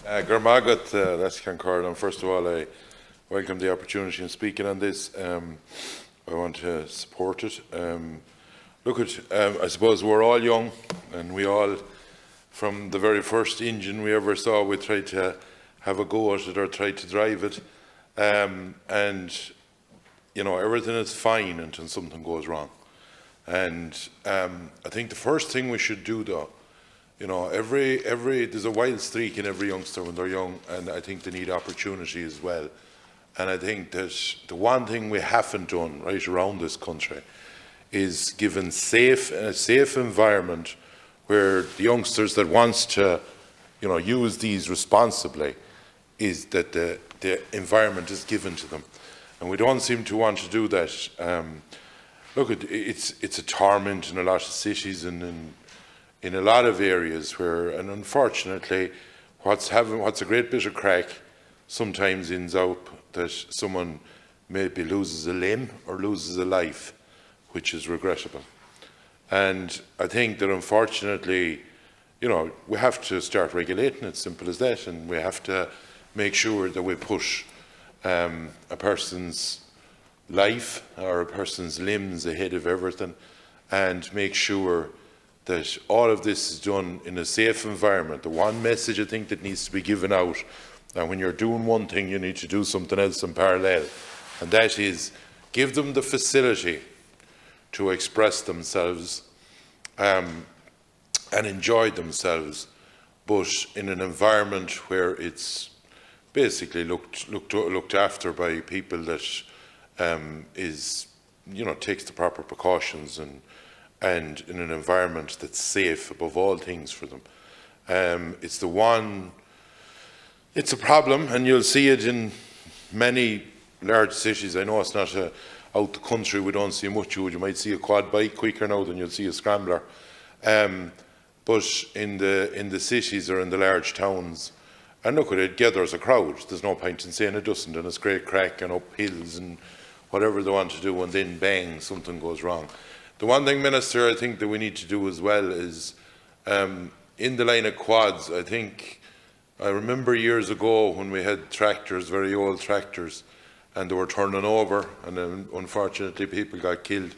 Garmagat, that's Concord. And first of all, I welcome the opportunity in speaking on this. I want to support it. I suppose we're all young, and we all, from the very first engine we ever saw, we tried to have a go at it or tried to drive it. And, you know, everything is fine until something goes wrong. And I think the first thing we should do, though, you know, there's a wild streak in every youngster when they're young, and I think they need opportunity as well. And I think that the one thing we haven't done right around this country is given a safe environment where the youngsters that wants to, you know, use these responsibly, is that the environment is given to them. And we don't seem to want to do that. Look, it's a torment in a lot of cities and in a lot of areas where, and unfortunately, what's a great bit of crack sometimes ends up that someone maybe loses a limb or loses a life, which is regrettable. And I think that unfortunately, you know, we have to start regulating it, simple as that, and we have to make sure that we push a person's life or a person's limbs ahead of everything, and make sure that all of this is done in a safe environment. The one message I think that needs to be given out, and when you're doing one thing, you need to do something else in parallel, and that is give them the facility to express themselves and enjoy themselves, but in an environment where it's basically looked after by people that takes the proper precautions and in an environment that's safe above all things for them. It's a problem, and you'll see it in many large cities. I know it's not out the country, we don't see much of it. You might see a quad bike quicker now than you'll see a scrambler. But in the cities or in the large towns, and look at it, gathers a crowd. There's no point in saying it doesn't, and it's great crack and up hills and whatever they want to do, and then bang, something goes wrong. The one thing, Minister, I think that we need to do as well is, in the line of quads, I remember years ago when we had tractors, very old tractors, and they were turning over, and then unfortunately people got killed.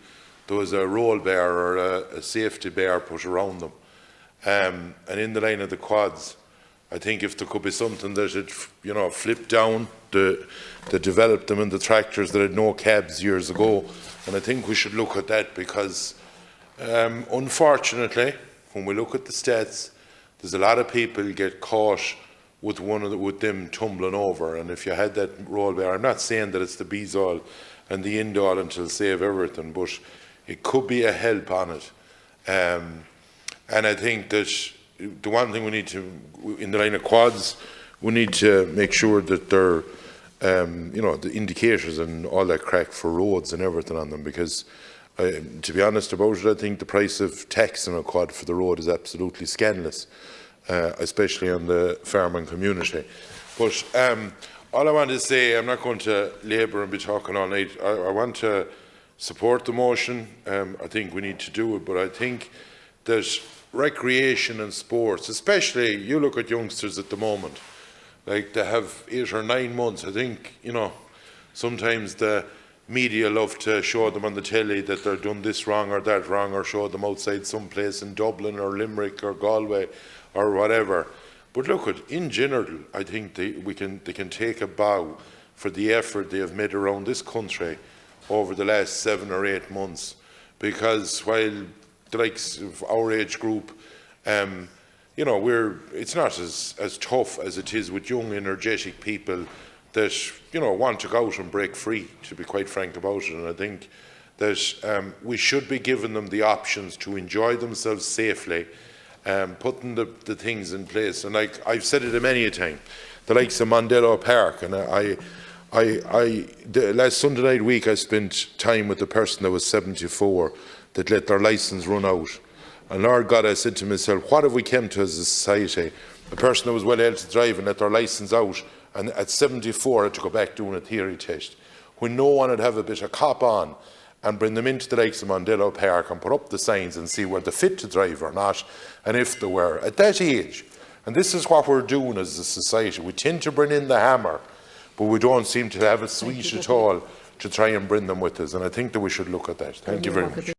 There was a roll bar or a safety bar put around them. And in the line of the quads, I think if there could be something that had, you know, flipped down, that developed them in the tractors that had no cabs years ago, and I think we should look at that because, unfortunately, when we look at the stats, there's a lot of people get caught with with them tumbling over. And if you had that roll bar, I'm not saying that it's the bees all and the end all until save everything, but it could be a help on it. And I think that the one thing we need to, in the line of quads, we need to make sure that they're, the indicators and all that crack for roads and everything on them, because to be honest about it, I think the price of tax on a quad for the road is absolutely scandalous, especially on the farming community. But all I want to say, I'm not going to labour and be talking all night. I want to support the motion. I think we need to do it, but I think that recreation and sports, especially, you look at youngsters at the moment, like they have 8 or 9 months. I think, you know, sometimes the media love to show them on the telly that they're done this wrong or that wrong, or show them outside someplace in Dublin or Limerick or Galway or whatever. But look, in general, I think they can take a bow for the effort they have made around this country over the last 7 or 8 months, because while the likes of our age group, it's not as tough as it is with young, energetic people that, you know, want to go out and break free, to be quite frank about it. And I think that we should be giving them the options to enjoy themselves safely, putting the things in place. And like I've said it many a time, the likes of Mondello Park, and the last Sunday night week I spent time with a person that was 74 that let their licence run out. And Lord God, I said to myself, what have we come to as a society? A person that was well able to drive and let their licence out, and at 74 had to go back doing a theory test, when no one would have a bit of cop on and bring them into the likes of Mondello Park and put up the signs and see were they fit to drive or not, and if they were. At that age, And this is what we're doing as a society. We tend to bring in the hammer, but we don't seem to have a sweet at all to try and bring them with us. And I think that we should look at that. Thank you very much.